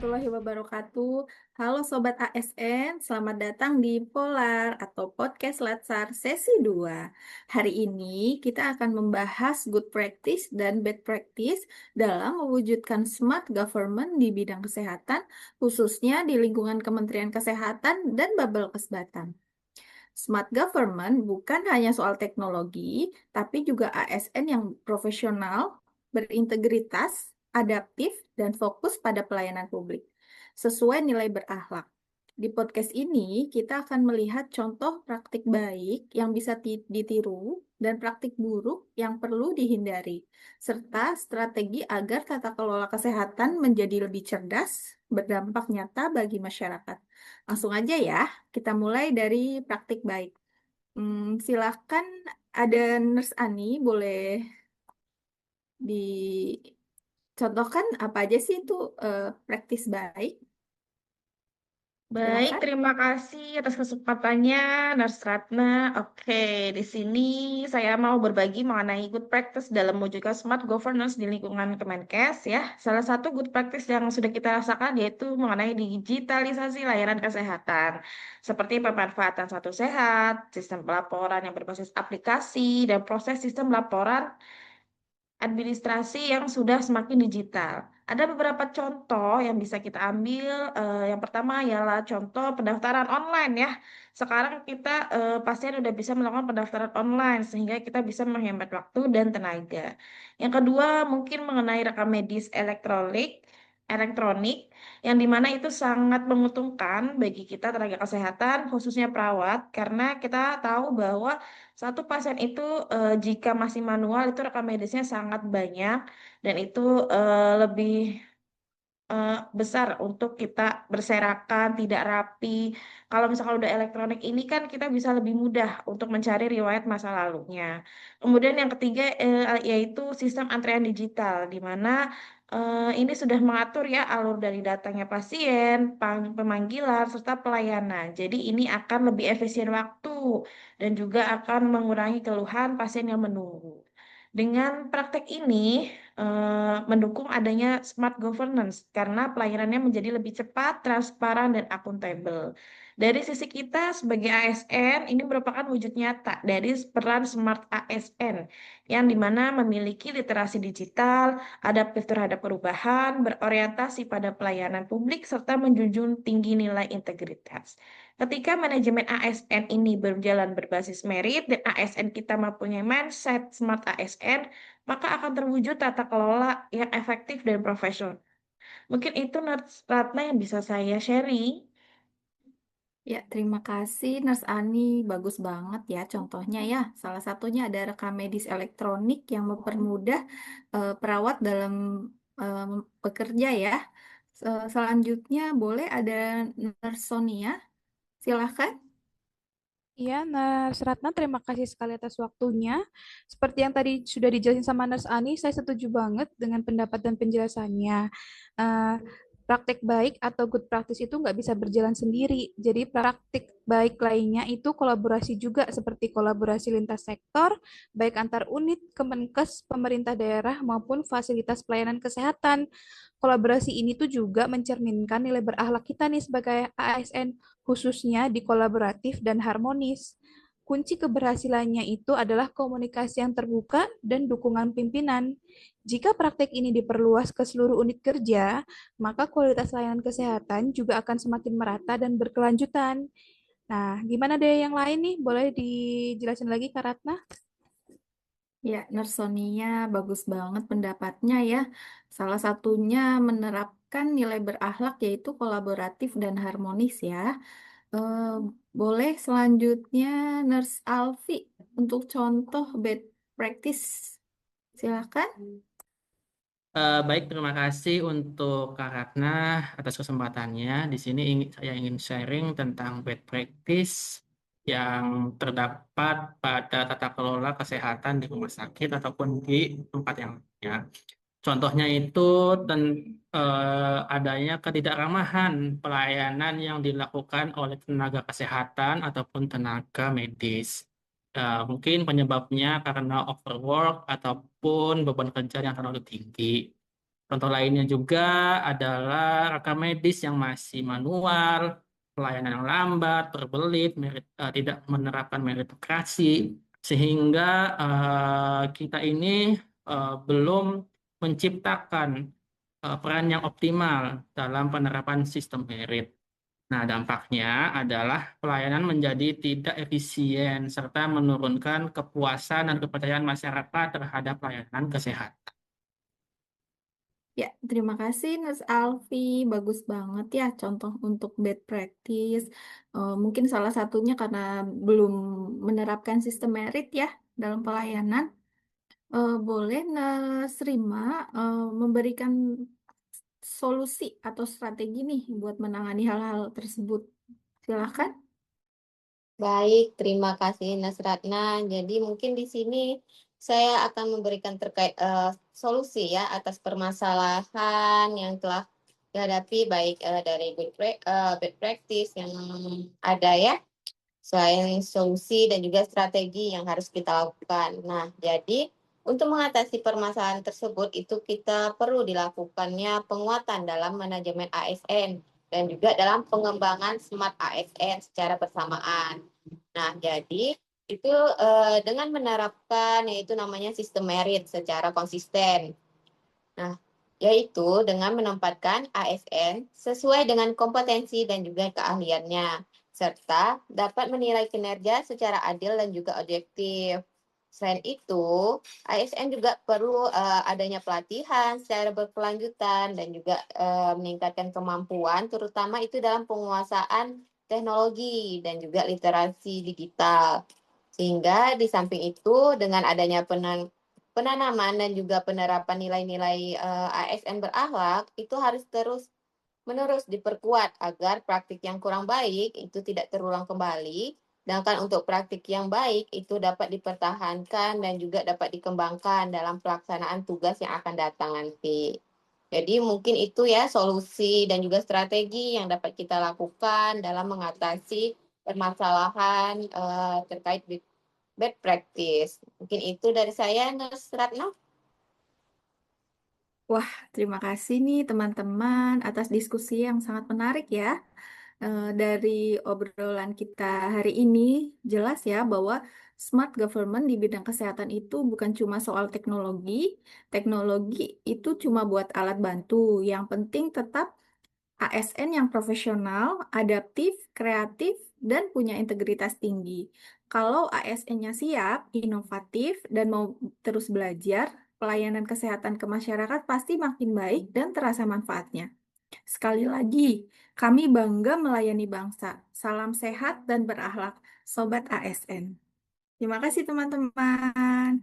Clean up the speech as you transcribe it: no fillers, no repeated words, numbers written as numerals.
warahmatullahi wabarakatuh. Halo Sobat ASN, selamat datang di Polar atau Podcast Latsar sesi 2. Hari ini kita akan membahas good practice dan bad practice dalam mewujudkan smart government di bidang kesehatan, khususnya di lingkungan Kementerian Kesehatan dan Babelkes Batam. Smart government bukan hanya soal teknologi, tapi juga ASN yang profesional, berintegritas, adaptif, dan fokus pada pelayanan publik, sesuai nilai berakhlak. Di podcast ini, kita akan melihat contoh praktik baik yang bisa ditiru dan praktik buruk yang perlu dihindari, serta strategi agar tata kelola kesehatan menjadi lebih cerdas, berdampak nyata bagi masyarakat. Langsung aja ya, kita mulai dari praktik baik. Silakan ada Nurse Ani, boleh dicontohkan apa aja sih itu praktis baik? Baik, Silakan. terima kasih atas kesempatannya, Nurse Ratna. Oke, di sini saya mau berbagi mengenai good practice dalam mewujudkan smart governance di lingkungan Kemenkes ya. Salah satu good practice yang sudah kita rasakan yaitu mengenai digitalisasi layanan kesehatan, seperti pemanfaatan Satu Sehat, sistem pelaporan yang berbasis aplikasi, dan proses sistem laporan administrasi yang sudah semakin digital. Ada beberapa contoh yang bisa kita ambil. Yang pertama ialah contoh pendaftaran online ya. Sekarang kita pasien udah bisa melakukan pendaftaran online sehingga kita bisa menghemat waktu dan tenaga. Yang kedua mungkin mengenai rekam medis elektronik yang dimana itu sangat menguntungkan bagi kita tenaga kesehatan khususnya perawat karena kita tahu bahwa satu pasien itu jika masih manual itu rekam medisnya sangat banyak dan itu lebih besar untuk kita berserakan, tidak rapi. Kalau misalkan udah elektronik ini kan kita bisa lebih mudah untuk mencari riwayat masa lalunya. Kemudian yang ketiga yaitu sistem antrean digital, di mana ini sudah mengatur ya alur dari datanya pasien, pemanggilan, serta pelayanan. Jadi ini akan lebih efisien waktu dan juga akan mengurangi keluhan pasien yang menunggu. Dengan praktek ini, mendukung adanya smart governance karena pelayanannya menjadi lebih cepat, transparan, dan akuntabel. Dari sisi kita sebagai ASN, ini merupakan wujud nyata dari peran smart ASN yang dimana memiliki literasi digital, adaptif terhadap perubahan, berorientasi pada pelayanan publik, serta menjunjung tinggi nilai integritas. Ketika manajemen ASN ini berjalan berbasis merit dan ASN kita mempunyai mindset smart ASN, maka akan terwujud tata kelola yang efektif dan profesional. Mungkin itu Ratna yang bisa saya sharing. Ya, terima kasih Nurse Ani. Bagus banget ya contohnya ya. Salah satunya ada rekam medis elektronik yang mempermudah perawat dalam eh, bekerja ya. Selanjutnya boleh ada Nurse Sonia. Silahkan. Iya, Nurse Ratna, terima kasih sekali atas waktunya. Seperti yang tadi sudah dijelasin sama Nurse Ani, saya setuju banget dengan pendapat dan penjelasannya. Eh, Praktik baik atau good practice itu nggak bisa berjalan sendiri. Jadi praktik baik lainnya itu kolaborasi juga seperti kolaborasi lintas sektor, baik antar unit, Kemenkes, pemerintah daerah maupun fasilitas pelayanan kesehatan. Kolaborasi ini tuh juga mencerminkan nilai berakhlak kita nih sebagai ASN, khususnya di kolaboratif dan harmonis. Kunci keberhasilannya itu adalah komunikasi yang terbuka dan dukungan pimpinan. Jika praktek ini diperluas ke seluruh unit kerja, maka kualitas layanan kesehatan juga akan semakin merata dan berkelanjutan. Nah, gimana deh yang lain nih? Boleh dijelasin lagi, Kak Ratna? Ya, Nersonia bagus banget pendapatnya ya. Salah satunya menerapkan nilai berakhlak yaitu kolaboratif dan harmonis ya. Eh, Boleh selanjutnya Nurse Alfi untuk contoh bad practice. Silakan. Baik, terima kasih untuk Kak Ratna atas kesempatannya. Di sini saya ingin sharing tentang bad practice yang terdapat pada tata kelola kesehatan di rumah sakit ataupun di tempat yang ya. Contohnya itu adanya ketidakramahan pelayanan yang dilakukan oleh tenaga kesehatan ataupun tenaga medis. Mungkin penyebabnya karena overwork ataupun beban kerja yang terlalu tinggi. Contoh lainnya juga adalah rekam medis yang masih manual, pelayanan yang lambat, berbelit, tidak menerapkan meritokrasi, sehingga kita ini belum menciptakan peran yang optimal dalam penerapan sistem merit. Nah, dampaknya adalah pelayanan menjadi tidak efisien serta menurunkan kepuasan dan kepercayaan masyarakat terhadap layanan kesehatan. Ya, terima kasih Nurse Alfi. Bagus banget ya contoh untuk bad practice. Mungkin salah satunya karena belum menerapkan sistem merit ya dalam pelayanan. Boleh Nurse Rima memberikan solusi atau strategi nih buat menangani hal-hal tersebut. Silakan. Baik, terima kasih Nasratna. Jadi mungkin di sini saya akan memberikan terkait solusi ya atas permasalahan yang telah dihadapi baik dari bad practice yang ada ya, selain solusi dan juga strategi yang harus kita lakukan. Nah, jadi untuk mengatasi permasalahan tersebut itu kita perlu dilakukannya penguatan dalam manajemen ASN dan juga dalam pengembangan smart ASN secara bersamaan. Nah, jadi itu dengan menerapkan yaitu namanya sistem merit secara konsisten. Nah, yaitu dengan menempatkan ASN sesuai dengan kompetensi dan juga keahliannya, serta dapat menilai kinerja secara adil dan juga objektif. Selain itu, ASN juga perlu adanya pelatihan secara berkelanjutan dan juga meningkatkan kemampuan, terutama itu dalam penguasaan teknologi dan juga literasi digital. Sehingga di samping itu, dengan adanya penanaman dan juga penerapan nilai-nilai ASN berakhlak, itu harus terus-menerus diperkuat agar praktik yang kurang baik itu tidak terulang kembali. Sedangkan untuk praktik yang baik itu dapat dipertahankan dan juga dapat dikembangkan dalam pelaksanaan tugas yang akan datang nanti. Jadi mungkin itu ya solusi dan juga strategi yang dapat kita lakukan dalam mengatasi permasalahan terkait bad practice. Mungkin itu dari saya, Nurse Ratna. Wah, terima kasih nih teman-teman atas diskusi yang sangat menarik ya. Dari obrolan kita hari ini, jelas ya bahwa smart government di bidang kesehatan itu bukan cuma soal teknologi. Teknologi itu cuma buat alat bantu. Yang penting tetap ASN yang profesional, adaptif, kreatif, dan punya integritas tinggi. Kalau ASN-nya siap, inovatif, dan mau terus belajar, pelayanan kesehatan ke masyarakat pasti makin baik dan terasa manfaatnya. Sekali lagi, kami bangga melayani bangsa. Salam sehat dan berakhlak, Sobat ASN. Terima kasih teman-teman.